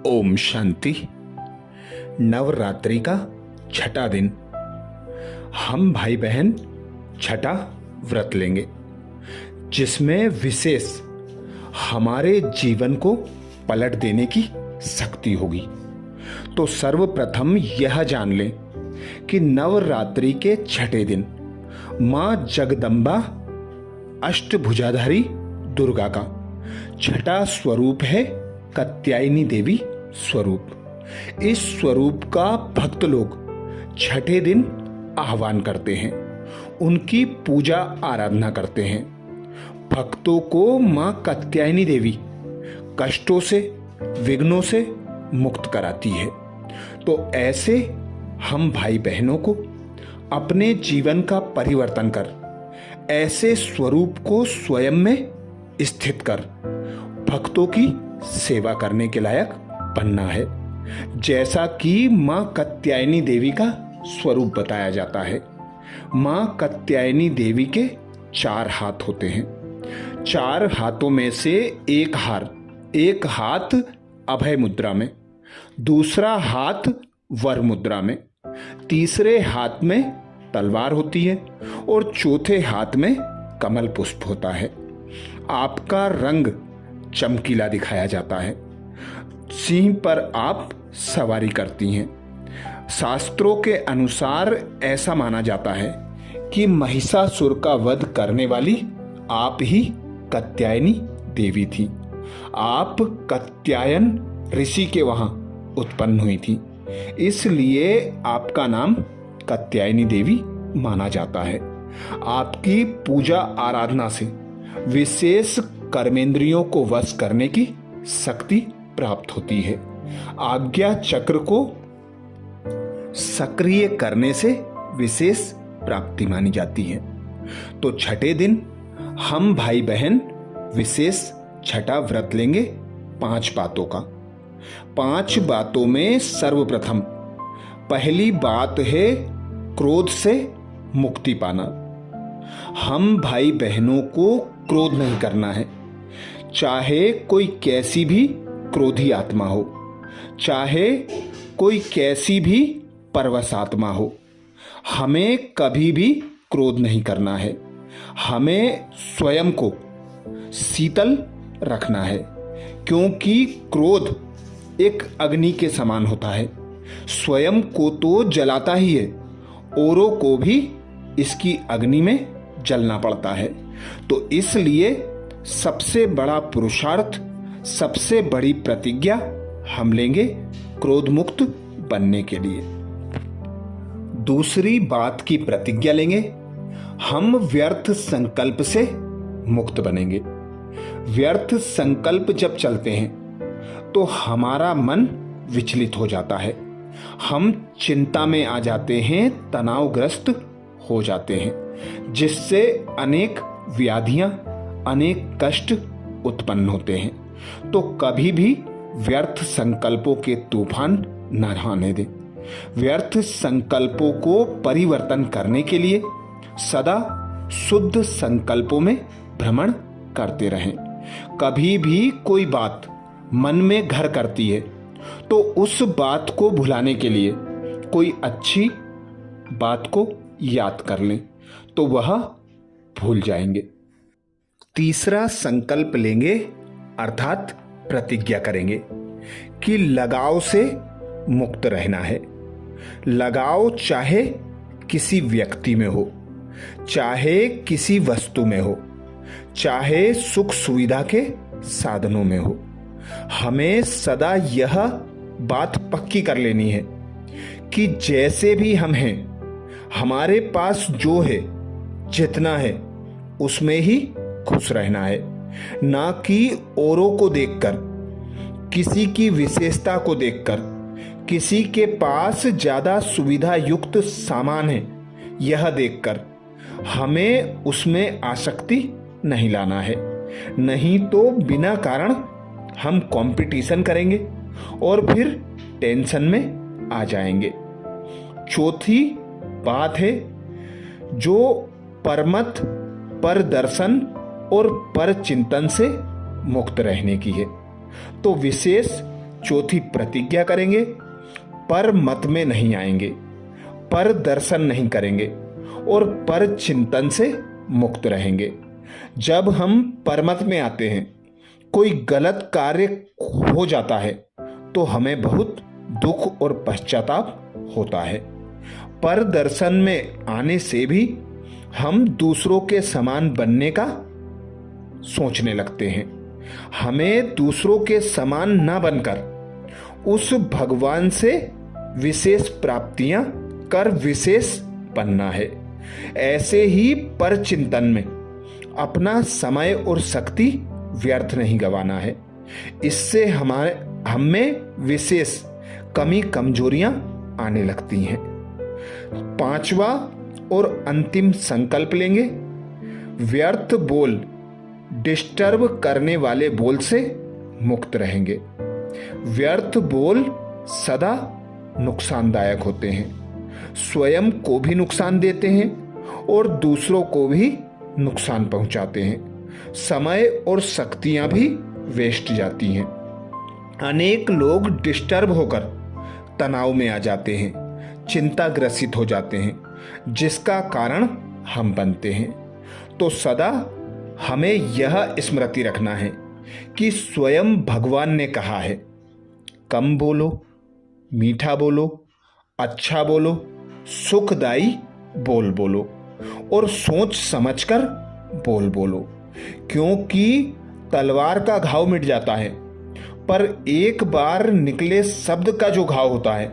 ओम शांति। नवरात्रि का छठा दिन हम भाई बहन छठा व्रत लेंगे, जिसमें विशेष हमारे जीवन को पलट देने की शक्ति होगी। तो सर्वप्रथम यह जान लें कि नवरात्रि के छठे दिन मां जगदम्बा अष्टभुजाधारी दुर्गा का छठा स्वरूप है कात्यायनी देवी स्वरूप। इस स्वरूप का भक्त लोग छठे दिन आह्वान करते हैं, उनकी पूजा आराधना करते हैं। भक्तों को मां कात्यायनी देवी कष्टों से, विघ्नों से मुक्त कराती है। तो ऐसे हम भाई बहनों को अपने जीवन का परिवर्तन कर ऐसे स्वरूप को स्वयं में स्थित कर भक्तों की सेवा करने के लायक बनना है, जैसा कि मां कात्यायनी देवी का स्वरूप बताया जाता है। मां कात्यायनी देवी के 4 हाथ होते हैं। 4 हाथों में से एक हाथ अभय मुद्रा में, दूसरा हाथ वर मुद्रा में, तीसरे हाथ में तलवार होती है और चौथे हाथ में कमल पुष्प होता है। आपका रंग चमकीला दिखाया जाता है। सिंह पर आप सवारी करती हैं। शास्त्रों के अनुसार ऐसा माना जाता है कि महिषासुर का वध करने वाली आप ही कात्यायनी देवी थी। आप कात्यायन ऋषि के वहां उत्पन्न हुई थी, इसलिए आपका नाम कात्यायनी देवी माना जाता है। आपकी पूजा आराधना से विशेष कर्मेंद्रियों को वश करने की शक्ति प्राप्त होती है। आज्ञा चक्र को सक्रिय करने से विशेष प्राप्ति मानी जाती है। तो छठे दिन हम भाई बहन विशेष छठा व्रत लेंगे 5 बातों का। 5 बातों में सर्वप्रथम पहली बात है क्रोध से मुक्ति पाना। हम भाई बहनों को क्रोध नहीं करना है, चाहे कोई कैसी भी क्रोधी आत्मा हो, चाहे कोई कैसी भी परवश आत्मा हो। हमें कभी भी क्रोध नहीं करना है। हमें स्वयं को शीतल रखना है, क्योंकि क्रोध एक अग्नि के समान होता है। स्वयं को तो जलाता ही है, औरों को भी इसकी अग्नि में जलना पड़ता है। तो इसलिए सबसे बड़ा पुरुषार्थ, सबसे बड़ी प्रतिज्ञा हम लेंगे क्रोध मुक्त बनने के लिए। दूसरी बात की प्रतिज्ञा लेंगे, हम व्यर्थ संकल्प से मुक्त बनेंगे। व्यर्थ संकल्प जब चलते हैं तो हमारा मन विचलित हो जाता है, हम चिंता में आ जाते हैं, तनावग्रस्त हो जाते हैं, जिससे अनेक व्याधियां, अनेक कष्ट उत्पन्न होते हैं। तो कभी भी व्यर्थ संकल्पों के तूफान न आने दें। व्यर्थ संकल्पों को परिवर्तन करने के लिए सदा शुद्ध संकल्पों में भ्रमण करते रहें। कभी भी कोई बात मन में घर करती है तो उस बात को भुलाने के लिए कोई अच्छी बात को याद कर लें, तो वह भूल जाएंगे। तीसरा संकल्प लेंगे, अर्थात प्रतिज्ञा करेंगे कि लगाव से मुक्त रहना है। लगाव चाहे किसी व्यक्ति में हो, चाहे किसी वस्तु में हो, चाहे सुख सुविधा के साधनों में हो, हमें सदा यह बात पक्की कर लेनी है कि जैसे भी हम हैं, हमारे पास जो है, जितना है, उसमें ही खुश रहना है। ना कि औरों को देखकर, किसी की विशेषता को देखकर, किसी के पास ज्यादा सुविधा युक्त सामान है यह देखकर हमें उसमें आसक्ति नहीं लाना है। नहीं तो बिना कारण हम कंपटीशन करेंगे और फिर टेंशन में आ जाएंगे। चौथी बात है जो परमत, पर दर्शन और पर चिंतन से मुक्त रहने की है। तो विशेष चौथी प्रतिज्ञा करेंगे, पर मत में नहीं आएंगे, पर दर्शन नहीं करेंगे और पर चिंतन से मुक्त रहेंगे। जब हम परमत में आते हैं, कोई गलत कार्य हो जाता है तो हमें बहुत दुख और पश्चाताप होता है। पर दर्शन में आने से भी हम दूसरों के समान बनने का सोचने लगते हैं। हमें दूसरों के समान न बनकर उस भगवान से विशेष प्राप्तियां कर विशेष बनना है। ऐसे ही पर चिंतन में अपना समय और शक्ति व्यर्थ नहीं गंवाना है। इससे हमें विशेष कमी कमजोरियां आने लगती हैं। पांचवा और अंतिम संकल्प लेंगे, व्यर्थ बोल, डिस्टर्ब करने वाले बोल से मुक्त रहेंगे। व्यर्थ बोल सदा नुकसानदायक होते हैं, स्वयं को भी नुकसान देते हैं और दूसरों को भी नुकसान पहुंचाते हैं। समय और शक्तियां भी वेस्ट जाती हैं। अनेक लोग डिस्टर्ब होकर तनाव में आ जाते हैं, चिंताग्रसित हो जाते हैं, जिसका कारण हम बनते हैं। तो सदा हमें यह स्मृति रखना है कि स्वयं भगवान ने कहा है, कम बोलो, मीठा बोलो, अच्छा बोलो, सुखदाई बोल बोलो और सोच समझकर बोल बोलो। क्योंकि तलवार का घाव मिट जाता है, पर एक बार निकले शब्द का जो घाव होता है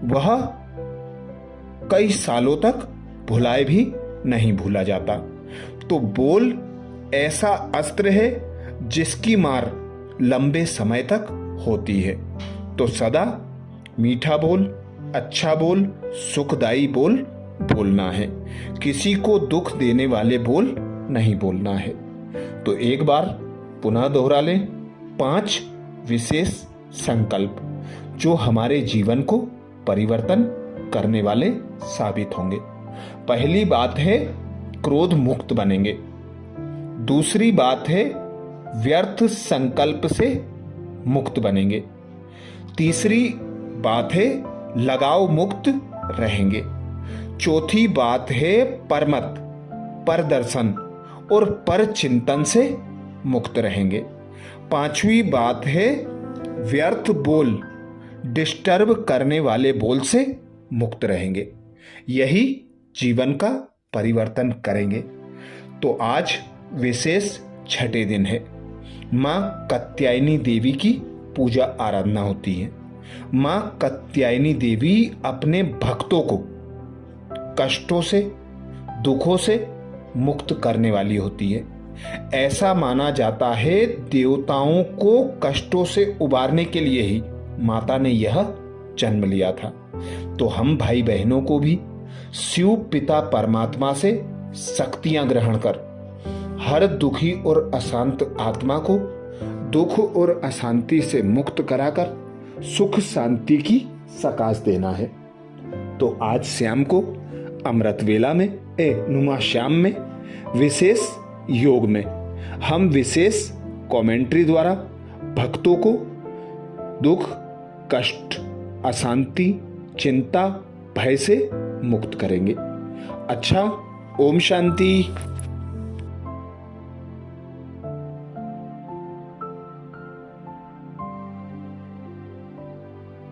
वह कई सालों तक भुलाए भी नहीं भूला जाता। तो बोल ऐसा अस्त्र है जिसकी मार लंबे समय तक होती है। तो सदा मीठा बोल, अच्छा बोल, सुखदाई बोल बोलना है। किसी को दुख देने वाले बोल नहीं बोलना है। तो एक बार पुनः दोहरा लें 5 विशेष संकल्प जो हमारे जीवन को परिवर्तन करने वाले साबित होंगे। पहली बात है क्रोध मुक्त बनेंगे। दूसरी बात है व्यर्थ संकल्प से मुक्त बनेंगे। तीसरी बात है लगाव मुक्त रहेंगे। चौथी बात है परमत, परदर्शन और पर चिंतन से मुक्त रहेंगे। पांचवी बात है व्यर्थ बोल, डिस्टर्ब करने वाले बोल से मुक्त रहेंगे। यही जीवन का परिवर्तन करेंगे। तो आज विशेष छठे दिन है। मां कात्यायनी देवी की पूजा आराधना होती है। मां कात्यायनी देवी अपने भक्तों को कष्टों से, दुखों से मुक्त करने वाली होती है। ऐसा माना जाता है देवताओं को कष्टों से उबारने के लिए ही माता ने यह जन्म लिया था। तो हम भाई बहनों को भी शिव पिता परमात्मा से शक्तियां ग्रहण कर हर दुखी और अशांत आत्मा को दुख और अशांति से मुक्त कराकर सुख शांति की सकाश देना है। तो आज शाम को अमृत वेला में नुमा शाम में विशेष योग में हम विशेष कमेंट्री द्वारा भक्तों को दुख, कष्ट, अशांति, चिंता, भय से मुक्त करेंगे। अच्छा, ओम शांति।